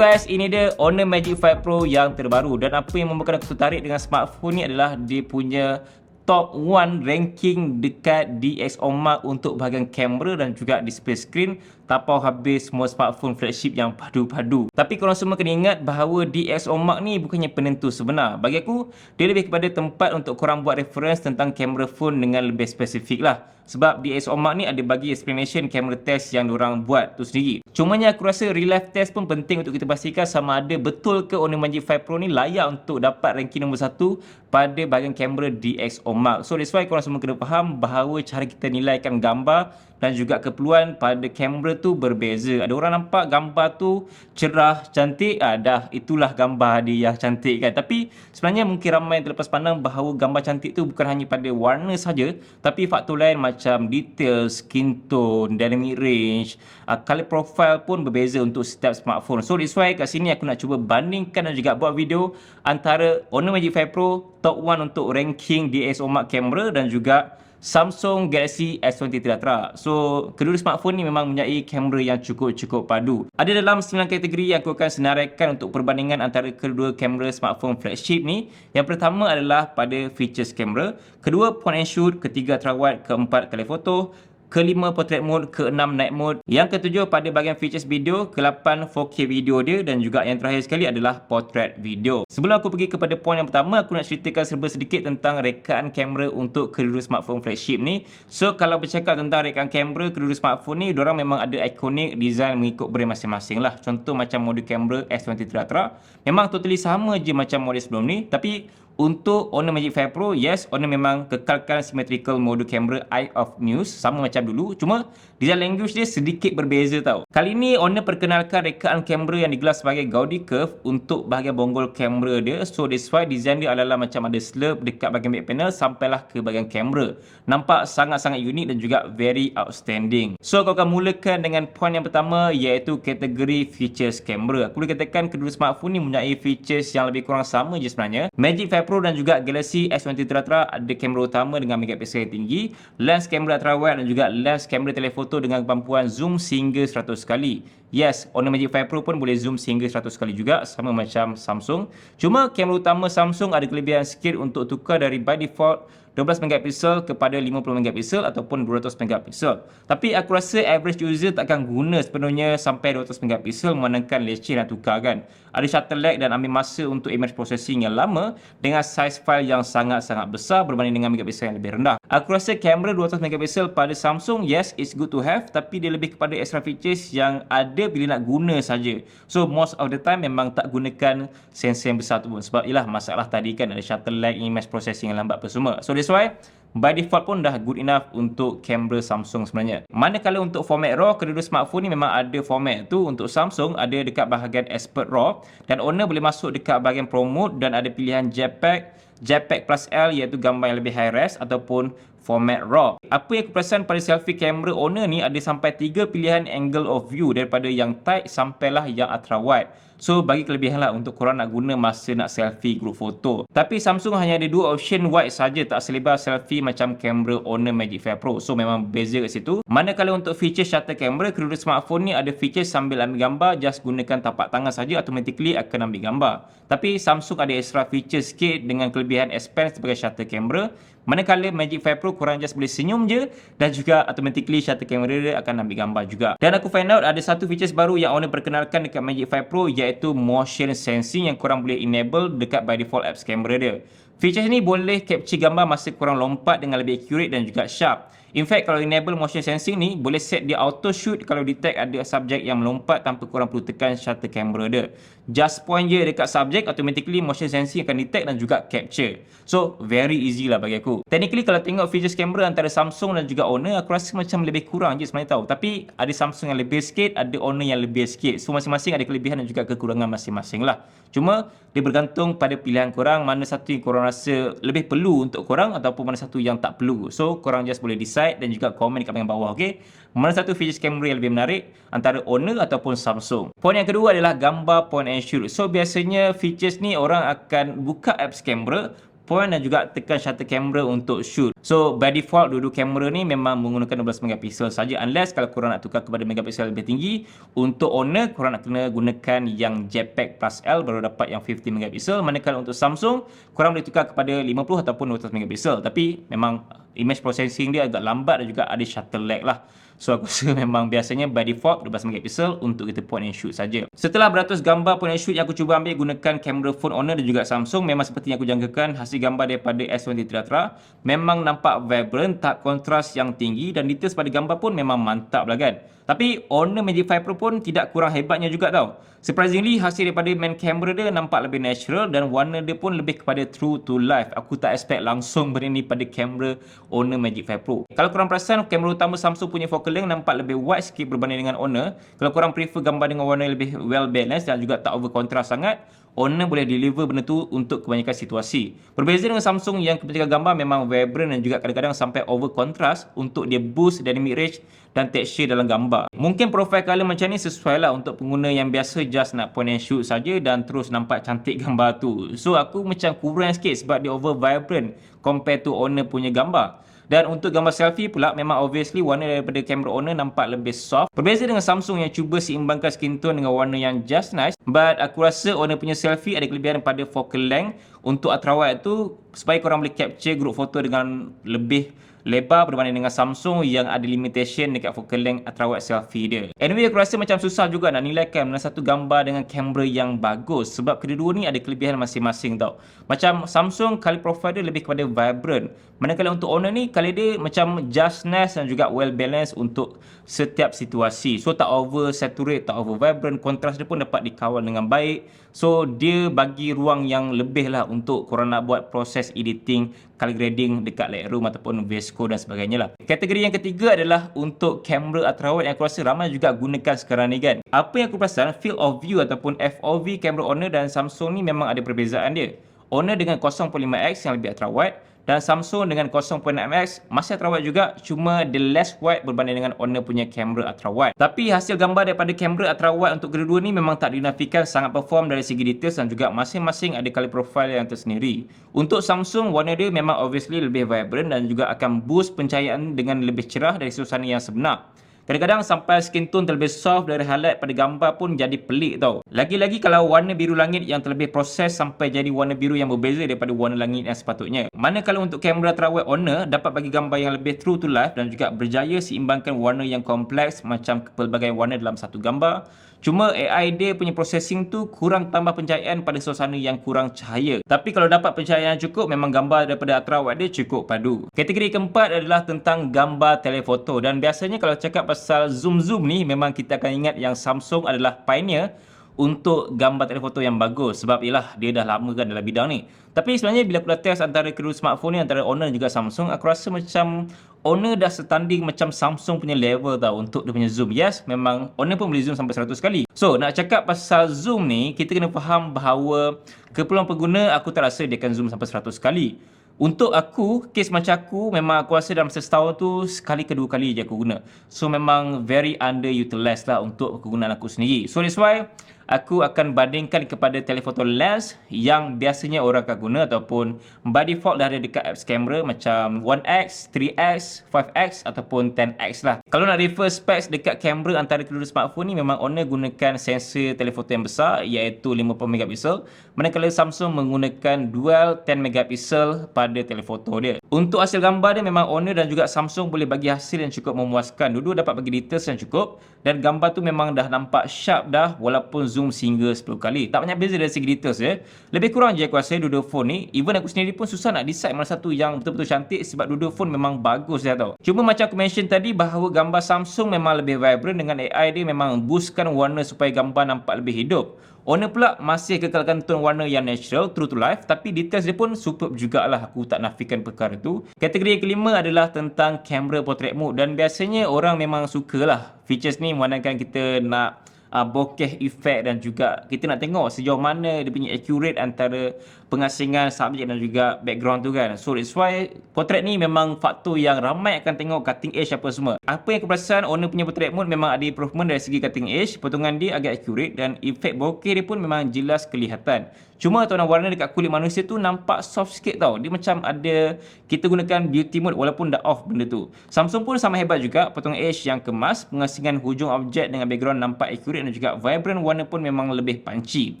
So guys, ini dia Honor Magic 5 Pro yang terbaru. Dan apa yang membuatkan aku tertarik dengan smartphone ni adalah dia punya top 1 ranking dekat DxOMark untuk bahagian kamera dan juga display screen. Tapau habis semua smartphone flagship yang padu-padu. Tapi korang semua kena ingat bahawa DxOMark ni bukannya penentu sebenar. Bagi aku, dia lebih kepada tempat untuk korang buat reference tentang kamera phone dengan lebih spesifik lah. Sebab DxOMark ni ada bagi explanation kamera test yang diorang buat tu sendiri. Cumanya aku rasa real life test pun penting untuk kita pastikan sama ada betul ke Honor Magic 5 Pro ni layak untuk dapat ranking nombor 1 pada bahagian kamera DxOMark. So that's why korang semua kena faham bahawa cara kita nilaikan gambar dan juga keperluan pada kamera tu berbeza. Ada orang nampak gambar tu cerah, cantik, dah itulah gambar dia yang cantik kan. Tapi sebenarnya mungkin ramai yang terlepas pandang bahawa gambar cantik tu bukan hanya pada warna saja, tapi faktor lain macam detail, skin tone, dynamic range, color profile pun berbeza untuk setiap smartphone. So that's why kat sini aku nak cuba bandingkan dan juga buat video antara Honor Magic 5 Pro top 1 untuk ranking DxOMark kamera dan juga Samsung Galaxy S23 Ultra. So, kedua smartphone ni memang mempunyai kamera yang cukup padu. Ada dalam 9 kategori yang aku akan senaraikan untuk perbandingan antara kedua kamera smartphone flagship ni. Yang pertama adalah pada features kamera, kedua point and shoot, ketiga ultrawide, keempat telefoto, kelima portrait mode, keenam night mode, yang ketujuh pada bahagian features video, ke-8 4K video dia dan juga yang terakhir sekali adalah portrait video. Sebelum aku pergi kepada poin yang pertama, aku nak ceritakan serba sedikit tentang rekaan kamera untuk kedua smartphone flagship ni. So kalau bercakap tentang rekaan kamera kedua smartphone ni, diorang memang ada ikonik design mengikut brand masing-masing lah. Contoh macam model kamera S23 Ultra memang totally sama je macam model sebelum ni, tapi untuk Honor Magic 5 Pro, yes, Honor memang kekalkan symmetrical mode kamera Eye of Muse sama macam dulu, cuma design language dia sedikit berbeza tau. Kali ni Honor perkenalkan rekaan kamera yang digelar sebagai Gaudi Curve untuk bahagian bonggol kamera dia. So that's why design dia adalah macam ada slope dekat bahagian back panel sampailah ke bahagian kamera. Nampak sangat-sangat unik dan juga very outstanding. So aku akan mulakan dengan poin yang pertama, iaitu kategori features kamera. Aku boleh katakan kedua smartphone ni mempunyai features yang lebih kurang sama je sebenarnya. Magic 5 Pro dan juga Galaxy S23 Ultra ada kamera utama dengan megapiksel yang tinggi, lens kamera ultrawide dan juga lens kamera telefoto dengan kemampuan zoom sehingga 100 kali. Yes, Honor Magic 5 Pro pun boleh zoom sehingga 100 kali juga, sama macam Samsung. Cuma kamera utama Samsung ada kelebihan sikit untuk tukar dari by default 12 megapiksel kepada 50 megapiksel ataupun 200 megapiksel. Tapi aku rasa average user takkan guna sepenuhnya sampai 200 megapiksel, memandangkan leceh nak tukar kan. Ada shutter lag dan ambil masa untuk image processing yang lama dengan size file yang sangat-sangat besar berbanding dengan megapiksel yang lebih rendah. Aku rasa kamera 200 megapiksel pada Samsung, yes, it's good to have, tapi dia lebih kepada extra features yang ada bila nak guna saja. So most of the time memang tak gunakan sensor yang besar tu pun, sebab ialah masalah tadi kan, ada shutter lag, image processing yang lambat apa semua. So that's why by default pun dah good enough untuk kamera Samsung sebenarnya. Manakala untuk format RAW, kedua smartphone ni memang ada format tu. Untuk Samsung ada dekat bahagian Expert RAW dan Honor boleh masuk dekat bahagian Pro Mode dan ada pilihan JPEG, JPEG plus L iaitu gambar yang lebih high res ataupun format RAW. Apa yang aku perasan pada selfie kamera Honor ni ada sampai 3 pilihan angle of view, daripada yang tight sampailah yang ultra wide. So bagi kelebihan lah untuk korang nak guna masa nak selfie group foto. Tapi Samsung hanya ada 2 option wide saja, tak selebar selfie macam kamera Honor Magic 5 Pro. So memang beza kat situ. Manakala untuk feature shutter camera, kedua smartphone ni ada feature sambil ambil gambar, just gunakan tapak tangan saja automatically akan ambil gambar. Tapi Samsung ada extra feature sikit dengan kelebihan S Pen sebagai shutter camera. Manakala Magic 5 Pro korang just boleh senyum je dan juga automatically shutter camera dia akan ambil gambar juga. Dan aku find out ada satu features baru yang Honor perkenalkan dekat Magic 5 Pro, iaitu motion sensing yang korang boleh enable dekat by default apps kamera dia. Features ni boleh capture gambar masa korang lompat dengan lebih accurate dan juga sharp. In fact, kalau enable motion sensing ni, boleh set dia auto shoot kalau detect ada subjek yang melompat tanpa korang perlu tekan shutter camera dia. Just point je dekat subjek, automatically motion sensing akan detect dan juga capture. So, very easy lah bagi aku. Technically, kalau tengok features kamera antara Samsung dan juga Honor, aku rasa macam lebih kurang je sebenarnya tahu. Tapi, ada Samsung yang lebih sikit, ada Honor yang lebih sikit. So, masing-masing ada kelebihan dan juga kekurangan masing-masing lah. Cuma, dia bergantung pada pilihan korang, mana satu yang korang rasa lebih perlu untuk korang ataupun mana satu yang tak perlu. So, korang just boleh decide dan juga komen dekat bahagian bawah, okay? Mana satu features kamera yang lebih menarik antara Honor ataupun Samsung. Poin yang kedua adalah gambar point and shoot. So, biasanya features ni orang akan buka apps kamera, point dan juga tekan shutter camera untuk shoot. So by default dua-dua kamera ni memang menggunakan 12 megapiksel saja, unless kalau korang nak tukar kepada megapiksel lebih tinggi. Untuk owner korang nak kena gunakan yang JPEG plus L baru dapat yang 50 megapiksel. Manakala untuk Samsung korang boleh tukar kepada 50 ataupun 12 megapiksel, tapi memang image processing dia agak lambat dan juga ada shutter lag lah. So aku rasa memang biasanya by default 12 megapiksel untuk kita point and shoot saja. Setelah beratus gambar point and shoot yang aku cuba ambil gunakan kamera phone Honor dan juga Samsung, memang seperti yang aku jangkakan, hasil gambar daripada S23 Ultra memang nampak vibrant, tak kontras yang tinggi dan details pada gambar pun memang mantap lah kan. Tapi Honor Magic 5 Pro pun tidak kurang hebatnya juga tau. Surprisingly, hasil daripada main camera dia nampak lebih natural dan warna dia pun lebih kepada true to life. Aku tak expect langsung benda ni pada kamera Honor Magic 5 Pro. Kalau korang perasan, kamera utama Samsung punya focal length nampak lebih wide sikit berbanding dengan Honor. Kalau korang prefer gambar dengan warna lebih well balanced dan juga tak over contrast sangat, Honor boleh deliver benda tu untuk kebanyakan situasi. Berbeza dengan Samsung yang ketika gambar memang vibrant dan juga kadang-kadang sampai over contrast untuk dia boost dynamic range dan texture dalam gambar. Mungkin profile color macam ni sesuai lah untuk pengguna yang biasa just nak point and shoot saja dan terus nampak cantik gambar tu. So aku macam kurang sikit sebab dia over vibrant compare to Honor punya gambar. Dan untuk gambar selfie pula, memang obviously warna daripada kamera Honor nampak lebih soft. Berbeza dengan Samsung yang cuba seimbangkan skin tone dengan warna yang just nice. But aku rasa Honor punya selfie ada kelebihan pada focal length. Untuk ultrawide tu, supaya korang boleh capture group foto dengan lebih lebar berbanding dengan Samsung yang ada limitation dekat focal length ultrawide selfie dia. Anyway, aku rasa macam susah juga nak nilaikan mana satu gambar dengan kamera yang bagus sebab kedua-dua ni ada kelebihan masing-masing tau. Macam Samsung, color profile dia lebih kepada vibrant. Manakala untuk Honor ni, color dia macam just nice dan juga well balanced untuk setiap situasi. So tak over saturate, tak over vibrant, kontras dia pun dapat dikawal dengan baik. So dia bagi ruang yang lebih lah untuk korang nak buat proses editing, color grading dekat Lightroom ataupun VS Code dan sebagainya lah. Kategori yang ketiga adalah untuk kamera ultrawide yang aku rasa ramai juga gunakan sekarang ni kan. Apa yang aku perasan, field of view ataupun FOV kamera Honor dan Samsung ni memang ada perbezaan dia. Honor dengan 0.5x yang lebih ultrawide dan Samsung dengan 0.6x masih ultrawide juga, cuma the less wide berbanding dengan Honor punya kamera ultrawide. Tapi hasil gambar daripada kamera ultrawide untuk kedua-dua ni memang tak dinafikan sangat perform dari segi details dan juga masing-masing ada color profile yang tersendiri. Untuk Samsung, warna dia memang obviously lebih vibrant dan juga akan boost pencahayaan dengan lebih cerah dari suasana yang sebenar. Kadang-kadang sampai skin tone terlebih soft dari highlight pada gambar pun jadi pelik tau. Lagi-lagi kalau warna biru langit yang terlebih proses sampai jadi warna biru yang berbeza daripada warna langit yang sepatutnya. Manakala untuk kamera ultrawide Honor dapat bagi gambar yang lebih true to life dan juga berjaya seimbangkan warna yang kompleks macam pelbagai warna dalam satu gambar. Cuma AI dia punya processing tu kurang tambah pencahayaan pada suasana yang kurang cahaya. Tapi kalau dapat pencahayaan yang cukup, memang gambar daripada ultrawide dia cukup padu. Kategori keempat adalah tentang gambar telefoto. Dan biasanya kalau cakap pasal zoom ni, memang kita akan ingat yang Samsung adalah pioneer untuk gambar telefoto yang bagus. Sebab ialah dia dah lama kan dalam bidang ni. Tapi sebenarnya bila aku dah test antara kedua smartphone ni, antara Honor dan juga Samsung, aku rasa macam Honor dah setanding macam Samsung punya level tau untuk dia punya zoom. Yes, memang Honor pun boleh zoom sampai 100 kali. So, nak cakap pasal zoom ni, kita kena faham bahawa keperluan pengguna aku tak rasa dia akan zoom sampai 100 kali. Untuk aku, kes macam aku, memang aku rasa dalam setahun tu sekali ke dua kali je aku guna. So, memang very underutilized lah untuk kegunaan aku sendiri. So, that's why aku akan bandingkan kepada telephoto lens yang biasanya orang akan guna ataupun by default dah ada dekat apps kamera macam 1x, 3x, 5x ataupun 10x lah. Kalau nak refer specs dekat kamera antara kedua smartphone ni, memang Honor gunakan sensor telephoto yang besar iaitu 50 megapiksel, manakala Samsung menggunakan dual 10 megapiksel pada telephoto dia. Untuk hasil gambar dia, memang Honor dan juga Samsung boleh bagi hasil yang cukup memuaskan. Dua-dua dapat bagi details yang cukup dan gambar tu memang dah nampak sharp dah walaupun zoom sehingga 10 kali. Tak banyak beza dari segi details ya. Lebih kurang je aku rasa dua-dua phone ni. Even aku sendiri pun susah nak decide mana satu yang betul-betul cantik sebab dua-dua phone memang bagus dah tau. Cuma macam aku mention tadi bahawa gambar Samsung memang lebih vibrant dengan AI dia memang boostkan warna supaya gambar nampak lebih hidup. Honor pula masih kekalkan tone warna yang natural, true to life, tapi details dia pun superb jugalah, aku tak nafikan perkara tu. Kategori yang kelima adalah tentang kamera portrait mode dan biasanya orang memang sukalah features ni memandangkan kita nak bokeh effect, dan juga kita nak tengok sejauh mana dia punya accurate antara pengasingan subjek dan juga background tu kan. So that's why portrait ni memang faktor yang ramai akan tengok cutting edge apa semua. Apa yang aku perasan, Honor punya portrait mode memang ada improvement dari segi cutting edge, potongan dia agak accurate dan efek bokeh dia pun memang jelas kelihatan. Cuma tonan warna dekat kulit manusia tu nampak soft sikit tau. Dia macam ada kita gunakan beauty mode walaupun dah off benda tu. Samsung pun sama hebat juga, potongan edge yang kemas, pengasingan hujung objek dengan background nampak accurate dan juga vibrant warna pun memang lebih punchy.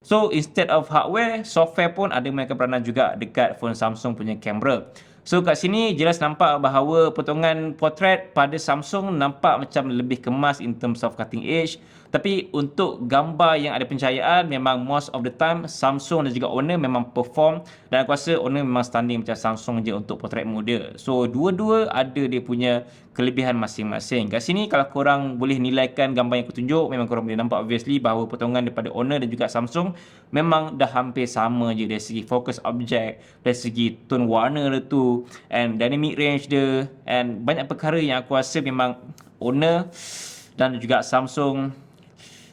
So instead of hardware, software pun ada mainkan peranan juga dekat phone Samsung punya kamera. So kat sini jelas nampak bahawa potongan portrait pada Samsung nampak macam lebih kemas in terms of cutting edge. Tapi untuk gambar yang ada pencahayaan, memang most of the time Samsung dan juga Honor memang perform, dan aku rasa Honor memang standing macam Samsung je untuk portrait mode dia. So dua-dua ada dia punya kelebihan masing-masing. Kat sini kalau korang boleh nilaikan gambar yang aku tunjuk, memang korang boleh nampak obviously bahawa potongan daripada Honor dan juga Samsung memang dah hampir sama je dari segi focus object, dari segi tone warna dia tu, and dynamic range dia, and banyak perkara yang aku rasa memang Honor dan juga Samsung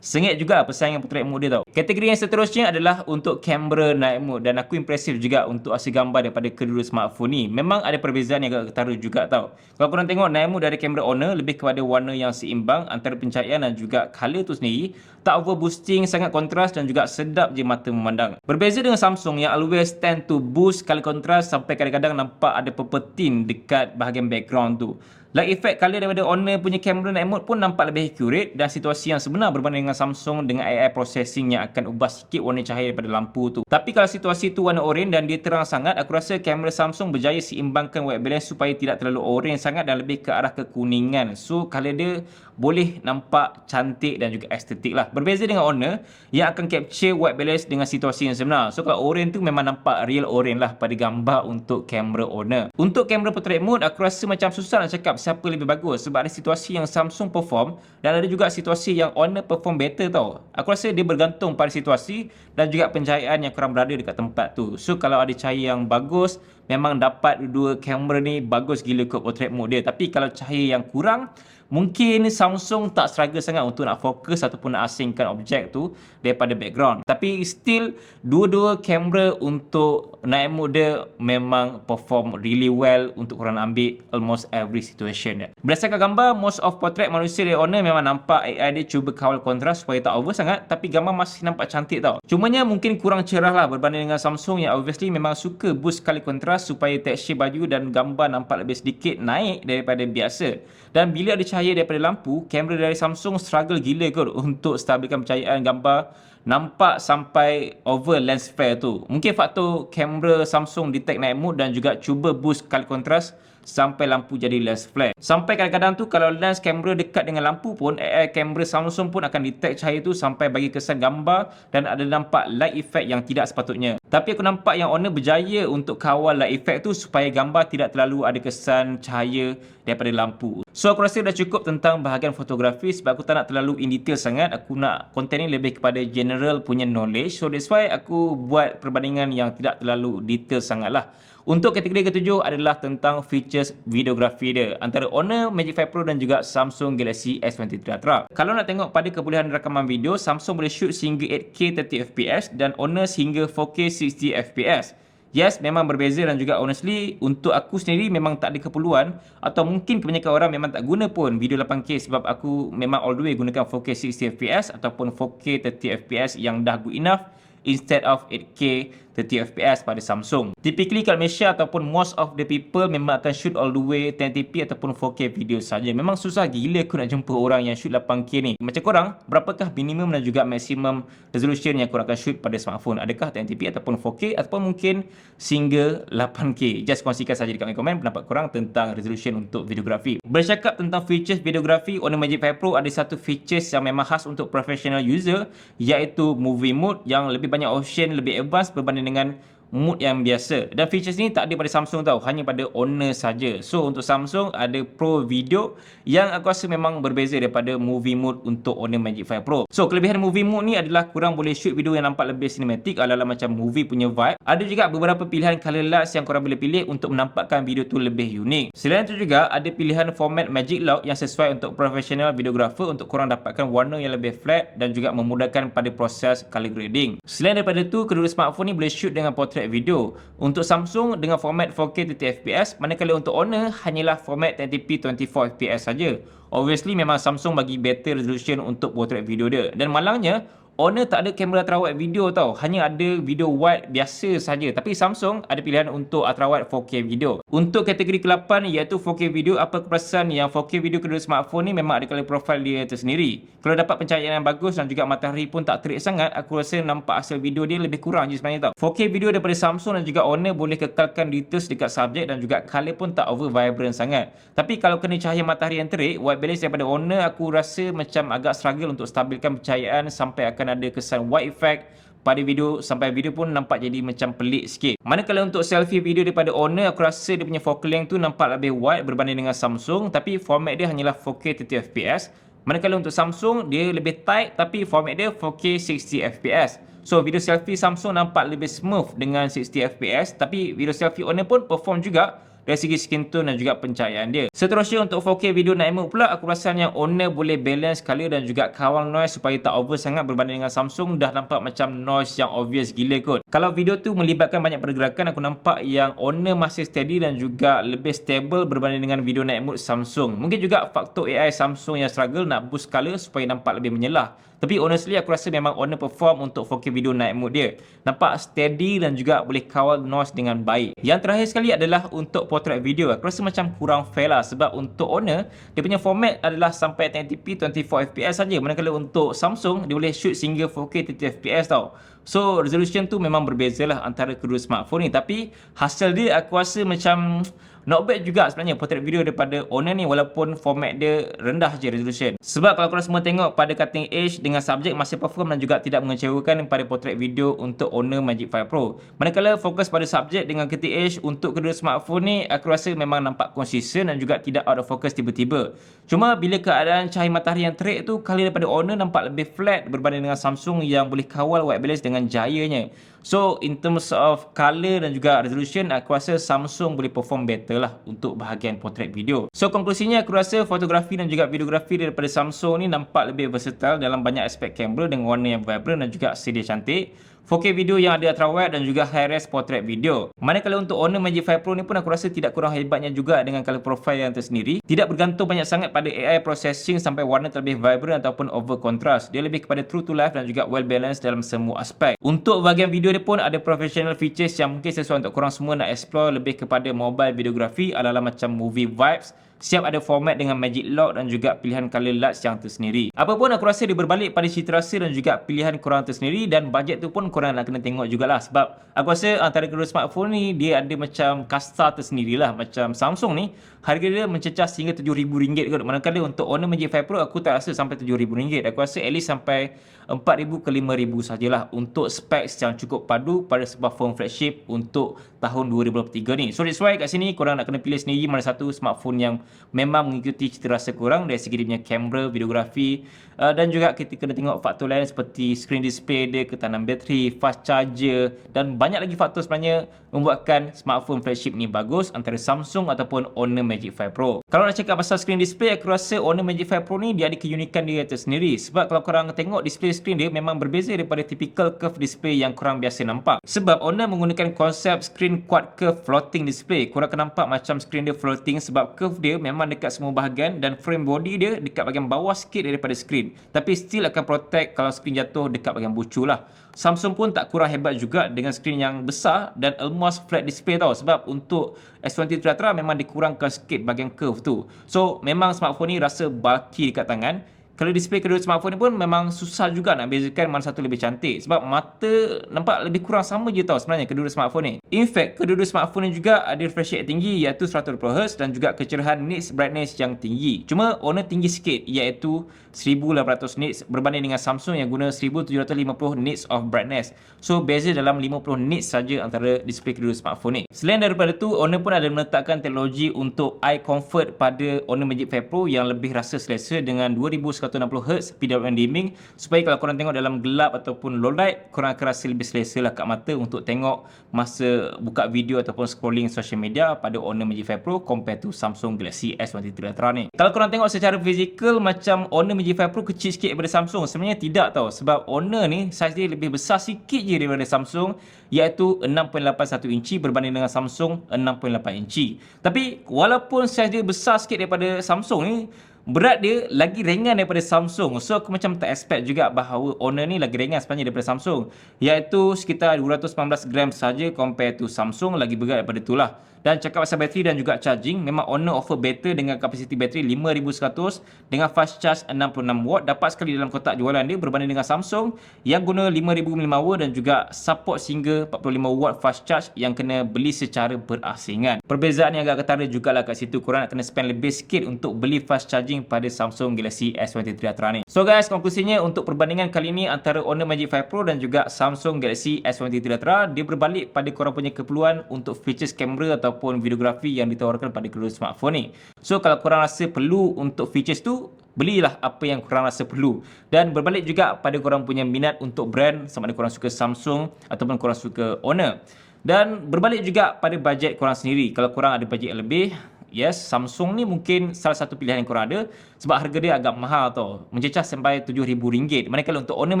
sengit juga persaingan portrait mode dia tau. Kategori yang seterusnya adalah untuk kamera night mode, dan aku impresif juga untuk hasil gambar daripada kedua smartphone ni. Memang ada perbezaan yang agak ketara juga tau. Kalau korang tengok night mode dari kamera Honor lebih kepada warna yang seimbang antara pencahayaan dan juga color tu sendiri, tak over boosting, sangat kontras dan juga sedap je mata memandang. Berbeza dengan Samsung yang always tend to boost color kontras sampai kadang-kadang nampak ada purple tint dekat bahagian background tu. Light effect color daripada Honor punya kamera night mode pun nampak lebih accurate, dan situasi yang sebenar berbanding dengan Samsung dengan AI processing yang akan ubah sikit warna cahaya daripada lampu tu. Tapi kalau situasi tu warna oren dan dia terang sangat, aku rasa kamera Samsung berjaya seimbangkan white balance supaya tidak terlalu oren sangat dan lebih ke arah kekuningan. So color dia boleh nampak cantik dan juga estetik lah. Berbeza dengan Honor yang akan capture white balance dengan situasi yang sebenar. So kalau oren tu memang nampak real oren lah pada gambar untuk kamera Honor. Untuk kamera portrait mode, aku rasa macam susah nak cakap siapa lebih bagus, sebab ada situasi yang Samsung perform dan ada juga situasi yang Honor perform better tau. Aku rasa dia bergantung pada situasi dan juga pencahayaan yang korang berada dekat tempat tu. So kalau ada cahaya yang bagus, memang dapat dua kamera ni bagus gila kot portrait mode dia. Tapi kalau cahaya yang kurang, mungkin Samsung tak struggle sangat untuk nak fokus ataupun nak asingkan objek tu daripada background. Tapi still, dua-dua kamera untuk night mode dia memang perform really well untuk korang ambil almost every situation. Berdasarkan gambar, most of portrait manusia dari Honor memang nampak AI dia cuba kawal kontras supaya tak over sangat, tapi gambar masih nampak cantik tau. Cumanya mungkin kurang cerah lah berbanding dengan Samsung yang obviously memang suka boost kali kontras supaya tekstur baju dan gambar nampak lebih sedikit naik daripada biasa. Dan bila ada cahaya daripada lampu, kamera dari Samsung struggle gila kot untuk stabilkan pencahayaan gambar nampak sampai over lens flare tu. Mungkin faktor kamera Samsung detect night mode dan juga cuba boost kali kontras sampai lampu jadi lens flare. Sampai kadang-kadang tu kalau lens kamera dekat dengan lampu pun, AI kamera Samsung pun akan detect cahaya tu sampai bagi kesan gambar dan ada nampak light effect yang tidak sepatutnya. Tapi aku nampak yang Honor berjaya untuk kawal light effect tu supaya gambar tidak terlalu ada kesan cahaya daripada lampu. So aku rasa dah cukup tentang bahagian fotografi, sebab aku tak nak terlalu in detail sangat. Aku nak konten ni lebih kepada general punya knowledge. So that's why aku buat perbandingan yang tidak terlalu detail sangat lah. Untuk kategori ketujuh adalah tentang features videografi dia antara Honor Magic 5 Pro dan juga Samsung Galaxy S23 Ultra. Kalau nak tengok pada kebolehan rakaman video, Samsung boleh shoot sehingga 8K 30fps dan Honor sehingga 4K 60fps. Yes, memang berbeza dan juga honestly untuk aku sendiri memang tak ada keperluan, atau mungkin kebanyakan orang memang tak guna pun video 8K, sebab aku memang all the way gunakan 4K 60fps ataupun 4K 30fps yang dah good enough instead of 8K 30fps pada Samsung. Typically kat Malaysia ataupun most of the people memang akan shoot all the way 1080p ataupun 4K video saja. Memang susah gila aku nak jumpa orang yang shoot 8K ni. Macam korang, berapakah minimum dan juga maximum resolution yang korang akan shoot pada smartphone? Adakah 1080p ataupun 4K ataupun mungkin single 8K? Just kongsikan saja dekat komen pendapat korang tentang resolution untuk videografi. Bercakap tentang features videografi, Honor Magic 5 Pro ada satu features yang memang khas untuk professional user, iaitu movie mode yang lebih banyak option, lebih advance berbanding dengan mood yang biasa. Dan features ni tak ada pada Samsung tau, hanya pada Honor saja. So untuk Samsung ada Pro Video yang aku rasa memang berbeza daripada Movie Mode untuk Honor Magic 5 Pro. So kelebihan Movie Mode ni adalah korang boleh shoot video yang nampak lebih cinematic, ala-ala macam movie punya vibe. Ada juga beberapa pilihan color LUTs yang korang boleh pilih untuk menampakkan video tu lebih unik. Selain itu juga ada pilihan format Magic Lock yang sesuai untuk professional videographer untuk korang dapatkan warna yang lebih flat dan juga memudahkan pada proses color grading. Selain daripada tu, kedua smartphone ni boleh shoot dengan portrait video. Untuk Samsung dengan format 4K 30fps, manakala untuk Honor hanyalah format 1080p 24fps saja. Obviously memang Samsung bagi better resolution untuk portrait video dia. Dan malangnya Honor tak ada kamera ultrawide video tau, hanya ada video wide biasa saja. Tapi Samsung ada pilihan untuk ultrawide 4K video. Untuk kategori ke-8 iaitu 4K video, apa aku perasan yang 4K video kedua smartphone ni memang ada color profile dia tersendiri. Kalau dapat pencahayaan yang bagus dan juga matahari pun tak terik sangat, aku rasa nampak hasil video dia lebih kurang je sebenarnya tau. 4K video daripada Samsung dan juga Honor boleh kekalkan details dekat subjek dan juga color pun tak over vibrant sangat. Tapi kalau kena cahaya matahari yang terik, white balance daripada Honor aku rasa macam agak struggle untuk stabilkan pencahayaan sampai akan ada kesan white effect pada video, sampai video pun nampak jadi macam pelik sikit. Manakala untuk selfie video daripada Honor, aku rasa dia punya focal length tu nampak lebih wide berbanding dengan Samsung, tapi format dia hanyalah 4K 30fps. Manakala untuk Samsung dia lebih tight tapi format dia 4K 60fps. So video selfie Samsung nampak lebih smooth dengan 60fps, tapi video selfie Honor pun perform juga dari segi skin tone dan juga pencahayaan dia. Seterusnya untuk 4K video night mode pula, aku rasa yang Honor boleh balance color dan juga kawal noise supaya tak over sangat berbanding dengan Samsung. Dah nampak macam noise yang obvious gila kot. Kalau video tu melibatkan banyak pergerakan, aku nampak yang Honor masih steady dan juga lebih stable berbanding dengan video night mode Samsung. Mungkin juga faktor AI Samsung yang struggle nak boost color supaya nampak lebih menyelah. Tapi honestly aku rasa memang Honor perform untuk 4K video night mode dia. Nampak steady dan juga boleh kawal noise dengan baik. Yang terakhir sekali adalah untuk portrait video. Aku rasa macam kurang fair lah, sebab untuk Honor dia punya format adalah sampai 1080p 24fps saja, manakala untuk Samsung dia boleh shoot sehingga 4K 30fps tau. So resolution tu memang berbeza lah antara kedua smartphone ni, tapi hasil dia aku rasa macam not bad juga sebenarnya portrait video daripada Honor ni, walaupun format dia rendah je resolution. Sebab kalau korang semua tengok pada cutting edge dengan subjek masih perform dan juga tidak mengecewakan pada portrait video untuk Honor Magic 5 Pro. Manakala fokus pada subjek dengan cutting edge untuk kedua smartphone ni, aku rasa memang nampak konsisten dan juga tidak out of focus tiba-tiba. Cuma bila keadaan cahaya matahari yang terik tu, kali daripada Honor nampak lebih flat berbanding dengan Samsung yang boleh kawal white balance dengan jayanya. So in terms of color dan juga resolution, aku rasa Samsung boleh perform better lah untuk bahagian portrait video. So konklusinya aku rasa fotografi dan juga videografi daripada Samsung ni nampak lebih versatile dalam banyak aspek kamera dengan warna yang vibrant dan juga sedia cantik. 4K video yang ada ultrawide dan juga high-res portrait video. Manakala untuk Honor Magic 5 Pro ni pun aku rasa tidak kurang hebatnya juga dengan color profile yang tersendiri. Tidak bergantung banyak sangat pada AI processing sampai warna terlebih vibrant ataupun over contrast. Dia lebih kepada true to life dan juga well balanced dalam semua aspek. Untuk bahagian video dia pun ada professional features yang mungkin sesuai untuk korang semua nak explore lebih kepada mobile videography ala-ala macam movie vibes. Siap ada format dengan Magic Lock dan juga pilihan color LUTs yang tersendiri. Apapun aku rasa dia berbalik pada cita rasa dan juga pilihan korang tersendiri, dan bajet tu pun korang nak kena tengok jugalah, sebab aku rasa antara kedua smartphone ni dia ada macam kasta tersendirilah. Macam Samsung ni harga dia mencecah sehingga RM7,000 kot, manakala untuk Honor Magic 5 Pro aku tak rasa sampai RM7,000. Aku rasa at least sampai RM4,000 ke RM5,000 sajalah untuk specs yang cukup padu pada sebuah phone flagship untuk tahun 2023 ni. So that's why kat sini korang nak kena pilih sendiri mana satu smartphone yang memang mengikuti cita rasa korang dari segi dia punya kamera, videografi, dan juga kita kena tengok faktor lain seperti screen display dia, ketahanan bateri, fast charger, dan banyak lagi faktor sebenarnya membuatkan smartphone flagship ni bagus antara Samsung ataupun Honor Magic 5 Pro. Kalau nak cakap pasal screen display, aku rasa Honor Magic 5 Pro ni dia ada keunikan dia tersendiri, sebab kalau korang tengok display screen dia memang berbeza daripada typical curve display yang korang biasa nampak. Sebab Honor menggunakan konsep screen quad curve floating display. Korang akan nampak macam screen dia floating sebab curve dia memang dekat semua bahagian dan frame body dia dekat bahagian bawah sikit daripada screen, tapi still akan protect kalau screen jatuh dekat bahagian bucu lah. Samsung pun tak kurang hebat juga dengan screen yang besar dan almost flat display tau, sebab untuk S23 Ultra memang dikurangkan sikit bahagian curve tu. So memang smartphone ni rasa bulky dekat tangan. Kalau display kedua smartphone ni pun memang susah juga nak bezakan mana satu lebih cantik sebab mata nampak lebih kurang sama je tau sebenarnya kedua smartphone ni. In fact, kedua smartphone ni juga ada refresh rate tinggi iaitu 120Hz dan juga kecerahan nits brightness yang tinggi. Cuma Honor tinggi sikit iaitu 1800 nits berbanding dengan Samsung yang guna 1750 nits of brightness. So beza dalam 50 nits saja antara display kedua smartphone ni. Selain daripada tu, Honor pun ada meletakkan teknologi untuk eye comfort pada Honor Magic 5 Pro yang lebih rasa selesa dengan 2160Hz PWM dimming supaya kalau korang tengok dalam gelap ataupun low light, korang akan rasa lebih selesa lah kat mata untuk tengok masa buka video ataupun scrolling social media pada Honor Magic 5 Pro compare to Samsung Galaxy S23 Ultra ni. Kalau korang tengok secara fizikal macam Honor Magic 5 Pro kecil sikit daripada Samsung, sebenarnya tidak tau sebab Honor ni saiz dia lebih besar sikit je daripada Samsung iaitu 6.81 inci berbanding dengan Samsung 6.8 inci. Tapi walaupun saiz dia besar sikit daripada Samsung ni, berat dia lagi ringan daripada Samsung. So aku macam tak expect juga bahawa Honor ni lagi ringan sebenarnya daripada Samsung, iaitu sekitar 219 gram saja compare to Samsung lagi berat daripada itulah. Dan cakap pasal bateri dan juga charging, memang Honor offer better dengan kapasiti bateri 5100 dengan fast charge 66 watt dapat sekali dalam kotak jualan dia berbanding dengan Samsung yang guna 5000 mAh dan juga support sehingga 45 watt fast charge yang kena beli secara berasingan. Perbezaan yang agak ketara jugalah kat situ, korang nak kena spend lebih sikit untuk beli fast charging pada Samsung Galaxy S23 Ultra ni. So guys, konklusinya untuk perbandingan kali ni antara Honor Magic 5 Pro dan juga Samsung Galaxy S23 Ultra, dia berbalik pada korang punya keperluan untuk features kamera ataupun videografi yang ditawarkan pada kedua smartphone ni. So kalau korang rasa perlu untuk features tu, belilah apa yang korang rasa perlu. Dan berbalik juga pada korang punya minat untuk brand, sama ada korang suka Samsung ataupun korang suka Honor. Dan berbalik juga pada bajet korang sendiri. Kalau korang ada bajet lebih, yes, Samsung ni mungkin salah satu pilihan yang korang ada sebab harga dia agak mahal tau, mencecah sampai RM7,000. Manakala untuk Honor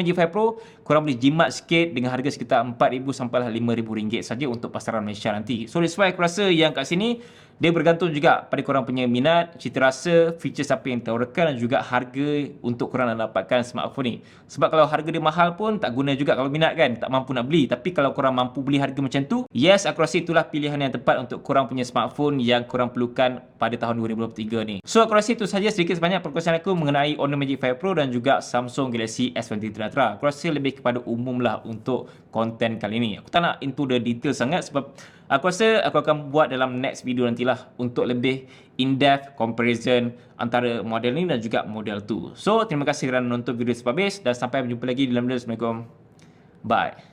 Magic 5 Pro, korang boleh jimat sikit dengan harga sekitar RM4,000 sampai RM5,000 saja untuk pasaran Malaysia nanti. So that's why aku rasa yang kat sini dia bergantung juga pada korang punya minat, cita rasa, features apa yang ditawarkan dan juga harga untuk korang nak dapatkan smartphone ni. Sebab kalau harga dia mahal pun tak guna juga kalau minat kan, tak mampu nak beli. Tapi kalau korang mampu beli harga macam tu, yes, aku rasa itulah pilihan yang tepat untuk korang punya smartphone yang korang perlukan pada tahun 2023 ni. So aku rasa itu sahaja sedikit sebanyak perkongsian aku mengenai Honor Magic 5 Pro dan juga Samsung Galaxy S23 Ultra. Aku rasa lebih kepada umum lah untuk konten kali ni. Aku tak nak into the detail sangat sebab aku rasa aku akan buat dalam next video nantilah untuk lebih in-depth comparison antara model ni dan juga model tu. So terima kasih kerana menonton video sampai habis dan sampai berjumpa lagi dalam video. Assalamualaikum. Bye.